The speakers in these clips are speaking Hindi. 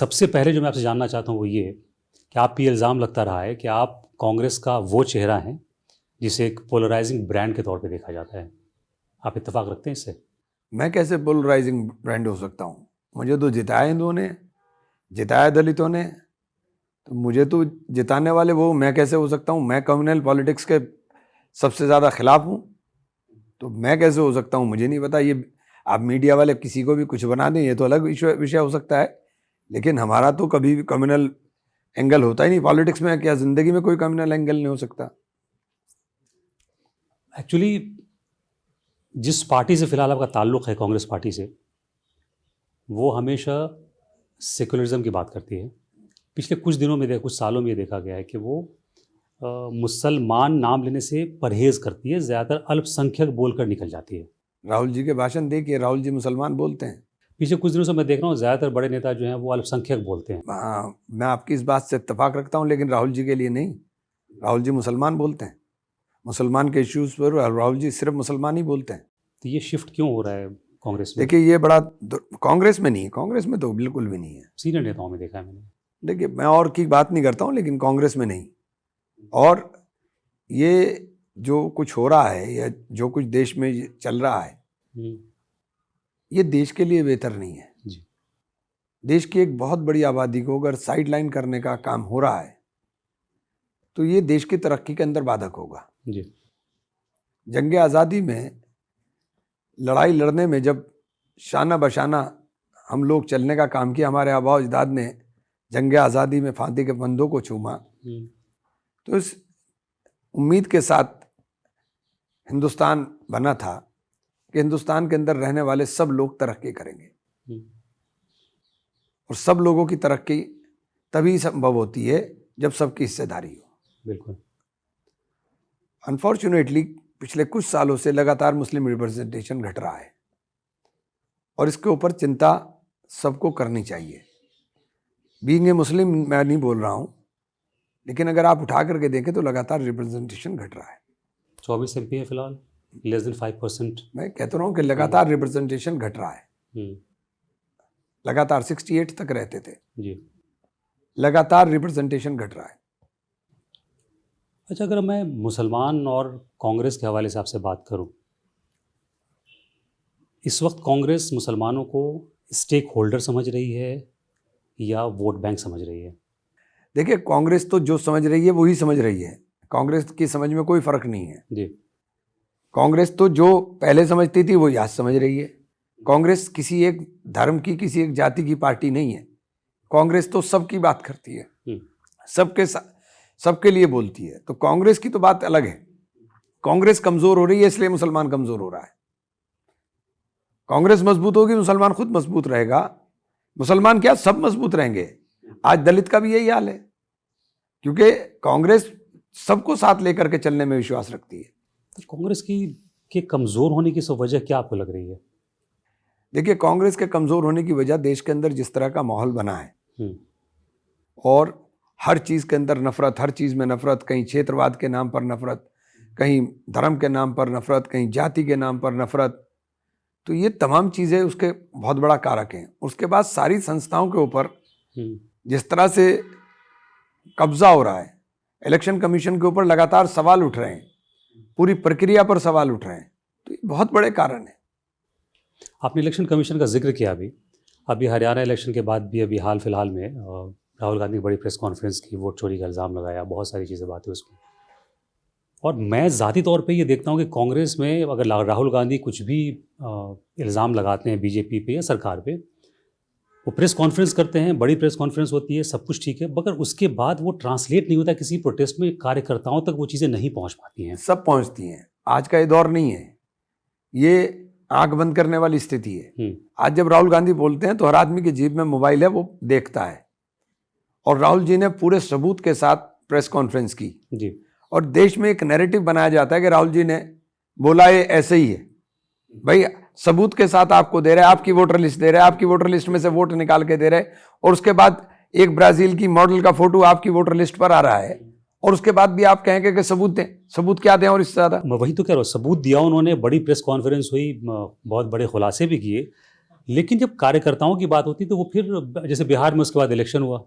सबसे पहले जो मैं आपसे जानना चाहता हूँ वो ये कि आप पे इल्ज़ाम लगता रहा है कि आप कांग्रेस का वो चेहरा हैं जिसे एक पोलराइजिंग ब्रांड के तौर पे देखा जाता है। आप इत्तेफाक रखते हैं इससे? मैं कैसे पोलराइजिंग ब्रांड हो सकता हूँ? मुझे तो जिताया हिंदुओं ने, जिताया दलितों ने, तो मुझे तो जिताने वाले वो मैं कैसे हो सकता हूँ? मैं कम्युनल पॉलिटिक्स के सबसे ज़्यादा खिलाफ हूँ, तो मैं कैसे हो सकता हूँ? मुझे नहीं पता। ये आप मीडिया वाले किसी को भी कुछ बना दें, ये तो अलग विषय हो सकता है, लेकिन हमारा तो कभी भी कम्युनल एंगल होता ही नहीं पॉलिटिक्स में। क्या जिंदगी में कोई कम्युनल एंगल नहीं हो सकता? एक्चुअली जिस पार्टी से फिलहाल आपका ताल्लुक़ है, कांग्रेस पार्टी से, वो हमेशा सेकुलरिज्म की बात करती है। पिछले कुछ दिनों में कुछ सालों में ये देखा गया है कि वो मुसलमान नाम लेने से परहेज़ करती है, ज़्यादातर अल्पसंख्यक बोलकर निकल जाती है। राहुल जी के भाषण देखिए, राहुल जी मुसलमान बोलते हैं। पिछले कुछ दिनों से मैं देख रहा हूँ ज़्यादातर बड़े नेता जो हैं वो अल्पसंख्यक बोलते हैं। हाँ, मैं आपकी इस बात से इत्तेफाक रखता हूँ, लेकिन राहुल जी के लिए नहीं। राहुल जी मुसलमान बोलते हैं, मुसलमान के इश्यूज़ पर राहुल जी सिर्फ मुसलमान ही बोलते हैं। तो ये शिफ्ट क्यों हो रहा है कांग्रेस में? देखिए, ये बड़ा कांग्रेस में नहीं है, कांग्रेस में तो बिल्कुल भी नहीं है। सीनियर नेताओं में देखा है मैंने। देखिए, मैं और की बात नहीं करता हूँ, लेकिन कांग्रेस में नहीं। और ये जो कुछ हो रहा है या जो कुछ देश में चल रहा है, ये देश के लिए बेहतर नहीं है जी। देश की एक बहुत बड़ी आबादी को अगर साइडलाइन करने का काम हो रहा है तो ये देश की तरक्की के अंदर बाधक होगा जी। जंग आज़ादी में लड़ाई लड़ने में जब शाना बशाना हम लोग चलने का काम किया, हमारे आबा अजदाद ने जंग आज़ादी में फांसी के फंदों को चूमा, तो इस उम्मीद के साथ हिंदुस्तान बना था कि हिंदुस्तान के अंदर रहने वाले सब लोग तरक्की करेंगे। और सब लोगों की तरक्की तभी संभव होती है जब सबकी हिस्सेदारी हो। बिल्कुल। अनफॉर्चुनेटली पिछले कुछ सालों से लगातार मुस्लिम रिप्रेजेंटेशन घट रहा है और इसके ऊपर चिंता सबको करनी चाहिए। बीइंग ए मुस्लिम मैं नहीं बोल रहा हूँ, लेकिन अगर आप उठा करके देखें तो लगातार रिप्रेजेंटेशन घट रहा है। 24 MP है फिलहाल, लेस देन 5%। मैं कहता रहा हूँ कि लगातार रिप्रेजेंटेशन घट रहा है। लगातार 68 तक रहते थे जी। लगातार रिप्रेजेंटेशन घट रहा है। अच्छा, अगर मैं मुसलमान और कांग्रेस के हवाले से आपसे बात करूं, इस वक्त कांग्रेस मुसलमानों को स्टेक होल्डर समझ रही है या वोट बैंक समझ रही है? देखिए, कांग्रेस तो जो समझ रही है वही समझ रही है। कांग्रेस की समझ में कोई फर्क नहीं है जी। कांग्रेस तो जो पहले समझती थी वही आज समझ रही है। कांग्रेस किसी एक धर्म की, किसी एक जाति की पार्टी नहीं है। कांग्रेस तो सबकी बात करती है, सबके लिए बोलती है। तो कांग्रेस की तो बात अलग है। कांग्रेस कमजोर हो रही है इसलिए मुसलमान कमजोर हो रहा है। कांग्रेस मजबूत होगी, मुसलमान खुद मजबूत रहेगा। मुसलमान क्या, सब मजबूत रहेंगे। आज दलित का भी यही हाल है, क्योंकि कांग्रेस सबको साथ लेकर के चलने में विश्वास रखती है। तो कांग्रेस के कमजोर होने की वजह क्या आपको लग रही है? देखिए, कांग्रेस के कमजोर होने की वजह देश के अंदर जिस तरह का माहौल बना है और हर चीज के अंदर नफरत, हर चीज में नफरत, कहीं क्षेत्रवाद के नाम पर नफरत, कहीं धर्म के नाम पर नफरत, कहीं जाति के नाम पर नफरत, तो ये तमाम चीजें उसके बहुत बड़ा कारक हैं। उसके बाद सारी संस्थाओं के ऊपर जिस तरह से कब्जा हो रहा है, इलेक्शन कमीशन के ऊपर लगातार सवाल उठ रहे हैं, पूरी प्रक्रिया पर सवाल उठ रहे हैं, तो ये बहुत बड़े कारण है। आपने इलेक्शन कमीशन का जिक्र किया। अभी हरियाणा इलेक्शन के बाद भी अभी हाल फिलहाल में राहुल गांधी ने बड़ी प्रेस कॉन्फ्रेंस की, वोट चोरी का इल्ज़ाम लगाया, बहुत सारी चीज़ें बातें उसमें। और मैं ज़ाती तौर पे ये देखता हूँ कि कांग्रेस में अगर राहुल गांधी कुछ भी इल्ज़ाम लगाते हैं बीजेपी पे या सरकार पे, वो प्रेस कॉन्फ्रेंस करते हैं, बड़ी प्रेस कॉन्फ्रेंस होती है, सब कुछ ठीक है, मगर उसके बाद वो ट्रांसलेट नहीं होता किसी प्रोटेस्ट में, कार्यकर्ताओं तक वो चीज़ें नहीं पहुँच पाती हैं। सब पहुँचती हैं। आज का ये दौर नहीं है, ये आंख बंद करने वाली स्थिति है। आज जब राहुल गांधी बोलते हैं तो हर आदमी की जेब में मोबाइल है, वो देखता है। और राहुल जी ने पूरे सबूत के साथ प्रेस कॉन्फ्रेंस की जी। और देश में एक नैरेटिव बनाया जाता है कि राहुल जी ने बोला ये ऐसे ही है। भाई, सबूत के साथ आपको दे रहे हैं, आपकी वोटर लिस्ट दे रहे हैं, आपकी वोटर लिस्ट में से वोट निकाल के दे रहे हैं, और उसके बाद एक ब्राजील की मॉडल का फोटो आपकी वोटर लिस्ट पर आ रहा है, और उसके बाद भी आप कहेंगे कि सबूत दें। सबूत क्या दें? और इससे ज्यादा मैं वही तो कह रहा हूँ, सबूत दिया उन्होंने, बड़ी प्रेस कॉन्फ्रेंस हुई, बहुत बड़े खुलासे भी किए, लेकिन जब कार्यकर्ताओं की बात होती तो वो फिर जैसे बिहार में उसके बाद इलेक्शन हुआ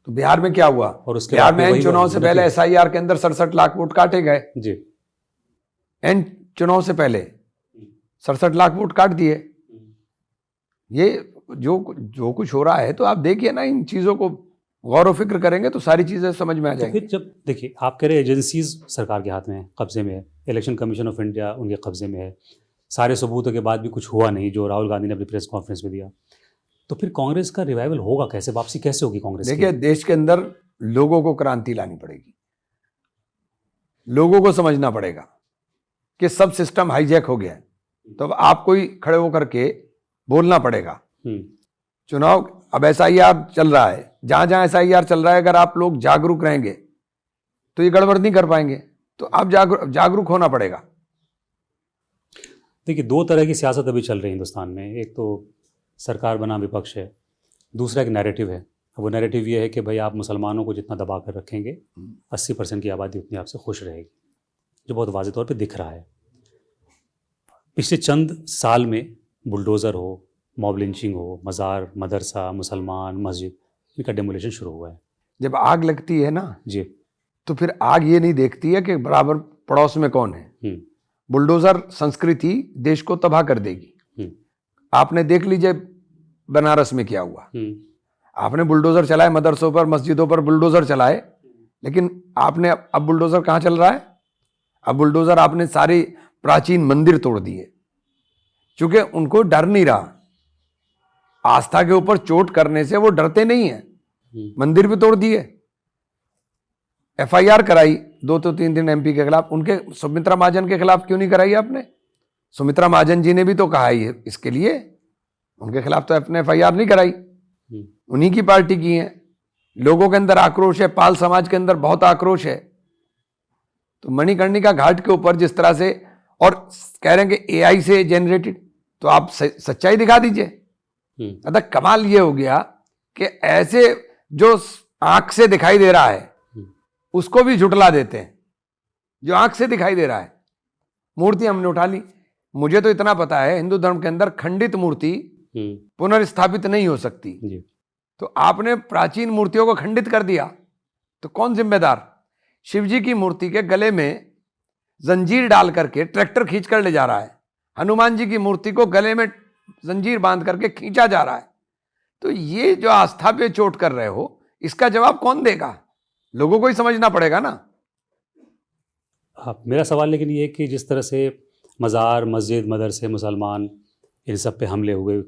तो बिहार में क्या हुआ? और उसके बिहार बाद में फिर एन वही चुनाव से हुआ। पहले SIR के अंदर 67 लाख वोट काटे गए। जी। एन चुनाव से पहले 67 लाख वोट काट दिए। ये जो कुछ हो रहा है, तो आप देखिए ना, इन चीजों को गौर व फिक्र करेंगे तो सारी चीजें समझ में आ तो जाएंगी। फिर जब देखिए आप कह रहे हैं एजेंसीज सरकार के हाथ में है, कब्जे में है, इलेक्शन कमीशन ऑफ इंडिया उनके कब्जे में है, सारे सबूतों के बाद भी कुछ हुआ नहीं जो राहुल गांधी ने अपनी प्रेस कॉन्फ्रेंस में दिया, तो फिर कांग्रेस का रिवाइवल होगा कैसे, वापसी कैसे होगी कांग्रेस की? देखिए, देश के अंदर लोगों को क्रांति लानी पड़ेगी। लोगों को समझना पड़ेगा कि सब सिस्टम हाईजैक हो गया है। तो अब आपको ही खड़े होकर के बोलना पड़ेगा। चुनाव अब SIR चल रहा है, जहां जहां SIR चल रहा है, अगर आप लोग जागरूक रहेंगे तो ये गड़बड़ नहीं कर पाएंगे। तो आप जागरूक होना पड़ेगा। देखिए, दो तरह की सियासत अभी चल रही है हिंदुस्तान में। एक तो सरकार बना विपक्ष है, दूसरा एक नैरेटिव है। वो नैरेटिव ये है कि भाई आप मुसलमानों को जितना दबा कर रखेंगे 80% की आबादी उतनी आपसे खुश रहेगी, जो बहुत वाज़ेह तौर पे दिख रहा है। पिछले चंद साल में बुलडोज़र हो, मॉब लिंचिंग हो, मज़ार, मदरसा, मुसलमान, मस्जिद, इनका डेमोलेशन शुरू हुआ है। जब आग लगती है ना, जी। तो फिर आग ये नहीं देखती है कि बराबर पड़ोस में कौन है। बुलडोजर संस्कृति देश को तबाह कर देगी। आपने देख लीजिए बनारस में क्या हुआ। आपने बुलडोजर चलाए मदरसों पर, मस्जिदों पर बुलडोजर चलाए, लेकिन आपने अब बुलडोजर कहाँ चल रहा है? अब बुलडोजर आपने सारे प्राचीन मंदिर तोड़ दिए, क्योंकि उनको डर नहीं रहा। आस्था के ऊपर चोट करने से वो डरते नहीं है। मंदिर भी तोड़ दिए। FIR कराई 2-3 MP के खिलाफ। उनके सुमित्रा महाजन के खिलाफ क्यों नहीं कराई आपने? सुमित्रा महाजन जी ने भी तो कहा ही इसके लिए। उनके खिलाफ तो आपने FIR नहीं कराई। उन्हीं की पार्टी की है। लोगों के अंदर आक्रोश है, पाल समाज के अंदर बहुत आक्रोश है। तो मणिकर्णिका घाट के ऊपर जिस तरह से, और कह रहे हैं कि AI से जनरेटेड, तो आप सच्चाई दिखा दीजिए। अतः कमाल ये हो गया कि ऐसे जो आंख से दिखाई दे रहा है उसको भी झुटला देते हैं। जो आंख से दिखाई दे रहा है, मूर्ति हमने उठा ली। मुझे तो इतना पता है, हिंदू धर्म के अंदर खंडित मूर्ति पुनर्स्थापित नहीं हो सकती। तो आपने प्राचीन मूर्तियों को खंडित कर दिया, तो कौन जिम्मेदार? शिव जी की मूर्ति के गले में जंजीर डाल करके ट्रैक्टर खींच कर ले जा रहा है। हनुमान जी की मूर्ति को गले में जंजीर बांध करके खींचा जा रहा है। तो ये जो आस्था पे चोट कर रहे हो, इसका जवाब कौन देगा? लोगों को ही समझना पड़ेगा ना। हाँ, मेरा सवाल लेकिन ये है कि जिस तरह से मज़ार, मस्जिद, मदरसे, मुसलमान, इन सब पे हमले हुए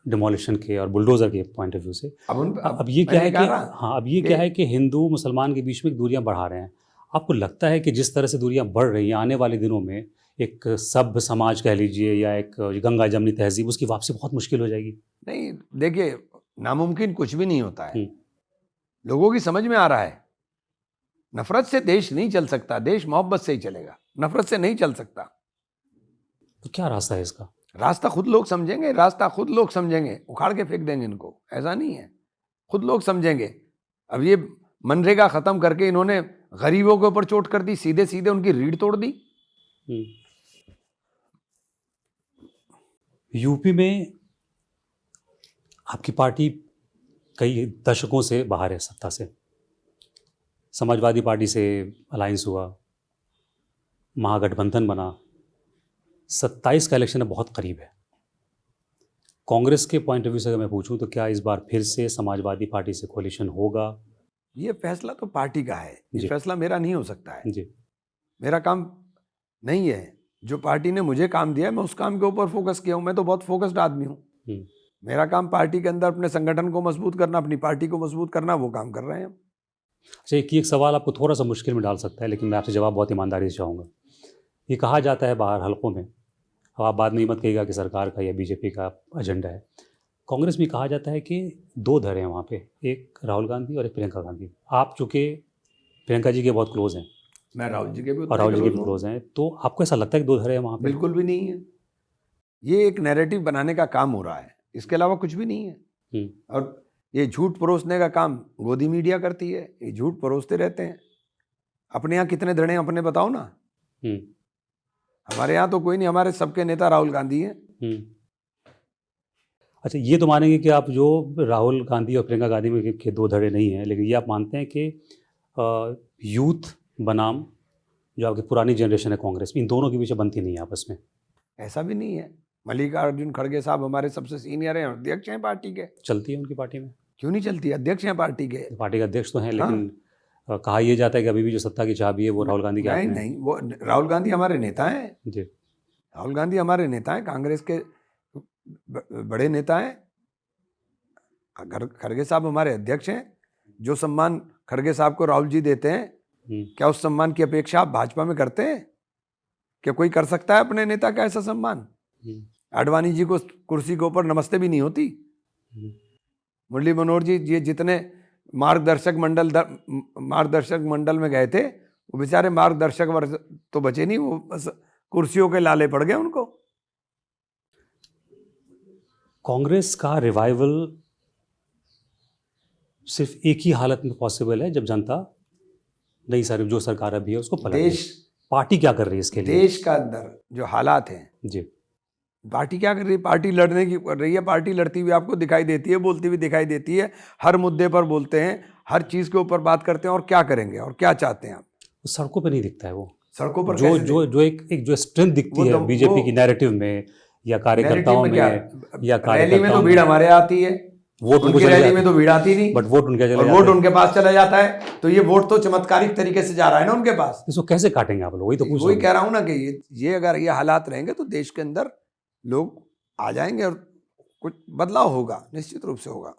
डिमोलिशन के और बुलडोज़र के पॉइंट ऑफ व्यू से, अब ये क्या है कि अब ये क्या है कि हिंदू मुसलमान के बीच में दूरियां बढ़ा रहे हैं। आपको लगता है कि जिस तरह से दूरियां बढ़ रही हैं, आने वाले दिनों में एक सभ्य समाज कह लीजिए या एक गंगा जमनी तहजीब, उसकी वापसी बहुत मुश्किल हो जाएगी? नहीं, देखिए, नामुमकिन कुछ भी नहीं होता है। लोगों की समझ में आ रहा है, नफरत से देश नहीं चल सकता। देश मोहब्बत से ही चलेगा, नफरत से नहीं चल सकता। तो क्या रास्ता है इसका? रास्ता खुद लोग समझेंगे। रास्ता खुद लोग समझेंगे। उखाड़ के फेंक देंगे इनको, ऐसा नहीं है। खुद लोग समझेंगे। अब ये मनरेगा खत्म करके इन्होंने गरीबों के ऊपर चोट कर दी, सीधे सीधे उनकी रीढ़ तोड़ दी। यूपी में आपकी पार्टी कई दशकों से बाहर है सत्ता से। समाजवादी पार्टी से अलायंस हुआ, महागठबंधन बना, 27 का इलेक्शन बहुत करीब है। कांग्रेस के पॉइंट ऑफ व्यू से अगर मैं पूछूं तो क्या इस बार फिर से समाजवादी पार्टी से कोलिशन होगा? ये फैसला तो पार्टी का है, ये फैसला मेरा नहीं हो सकता है। जी। मेरा काम नहीं है। जो पार्टी ने मुझे काम दिया है, मैं उस काम के ऊपर फोकस किया हूँ। मैं तो बहुत फोकस्ड आदमी हूँ। मेरा काम पार्टी के अंदर अपने संगठन को मजबूत करना, अपनी पार्टी को मजबूत करना, वो काम कर रहे हैं। अच्छा, एक सवाल आपको थोड़ा सा मुश्किल में डाल सकता है, लेकिन मैं आपसे जवाब बहुत ईमानदारी से चाहूँगा। ये कहा जाता है बाहर हलकों में, अब आप बाद में मत कहिएगा कि सरकार का या बीजेपी का एजेंडा है, कांग्रेस में कहा जाता है कि दो धड़े हैं वहाँ पे, एक राहुल गांधी और एक प्रियंका गांधी। आप चूँकि प्रियंका जी के बहुत क्लोज हैं, मैं राहुल जी के भी और राहुल जी के भी क्लोज हैं, तो आपको ऐसा लगता है कि दो धड़े हैं वहाँ पे? बिल्कुल भी नहीं है। ये एक नैरेटिव बनाने का काम हो रहा है, इसके अलावा कुछ भी नहीं है। और ये झूठ परोसने का काम गोदी मीडिया करती है। ये झूठ परोसते रहते हैं। अपने यहाँ कितने धड़े अपने बताओ ना। हमारे यहाँ तो कोई नहीं। हमारे सबके नेता राहुल गांधी हैं। अच्छा, ये तो मानेंगे कि आप जो राहुल गांधी और प्रियंका गांधी में के दो धड़े नहीं हैं, लेकिन ये आप मानते हैं कि यूथ बनाम जो आपकी पुरानी जनरेशन है कांग्रेस में, इन दोनों के बीच बनती नहीं है आपस में? ऐसा भी नहीं है। मल्लिकार्जुन खड़गे साहब हमारे सबसे सीनियर हैं, अध्यक्ष हैं पार्टी के। चलती है उनकी पार्टी में? क्यों नहीं चलती? अध्यक्ष हैं पार्टी के। पार्टी का अध्यक्ष तो हैं, लेकिन कहा यह जाता है कि अभी भी जो सत्ता की चाबी है वो राहुल गांधी के हाथ नहीं में है। नहीं, वो राहुल गांधी हमारे नेता हैं। जी। राहुल गांधी हमारे नेता हैं, कांग्रेस के बड़े नेता हैं। अगर खड़गे साहब हमारे अध्यक्ष हैं, जो सम्मान खड़गे साहब को राहुल जी देते हैं, क्या उस सम्मान की अपेक्षा आप भाजपा में करते हैं? क्या कोई कर सकता है अपने नेता का ऐसा सम्मान? आडवाणी जी को कुर्सी के ऊपर नमस्ते भी नहीं होती। मुरली मनोहर जी ये जितने मार्गदर्शक मंडल में गए थे, वो बेचारे मार्गदर्शक वर्ग तो बचे नहीं, वो बस कुर्सियों के लाले पड़ गए उनको। कांग्रेस का रिवाइवल सिर्फ एक ही हालत में पॉसिबल है, जब जनता नई जो सरकार अभी है उसको पलट दे। पार्टी क्या कर रही है इसके लिए? देश का अंदर जो हालात हैं जी, पार्टी क्या कर रही है? पार्टी लड़ने की कर रही है। पार्टी लड़ती हुई आपको दिखाई देती है, बोलती हुई दिखाई देती है, हर मुद्दे पर बोलते हैं, हर चीज के ऊपर बात करते हैं, और क्या करेंगे और क्या चाहते हैं आप? सड़कों पे नहीं दिखता है वो। सड़कों पर जो एक जो स्ट्रेंथ दिखती है बीजेपी की नैरेटिव में या कार्यकर्ताओं में या रैली में तो भीड़ हमारे आती है, वोट उनकी रैली में तो भीड़ आती नहीं, बट वोट उनके और वोट उनके पास चला जाता है। तो ये वोट तो चमत्कारिक तरीके से जा रहा है ना उनके पास। इसको कैसे काटेंगे आप लोग? वही तो पूछ वही कह रहा हूं ना कि ये अगर ये हालात रहेंगे तो देश के अंदर लोग आ जाएंगे और कुछ बदलाव होगा, निश्चित रूप से होगा।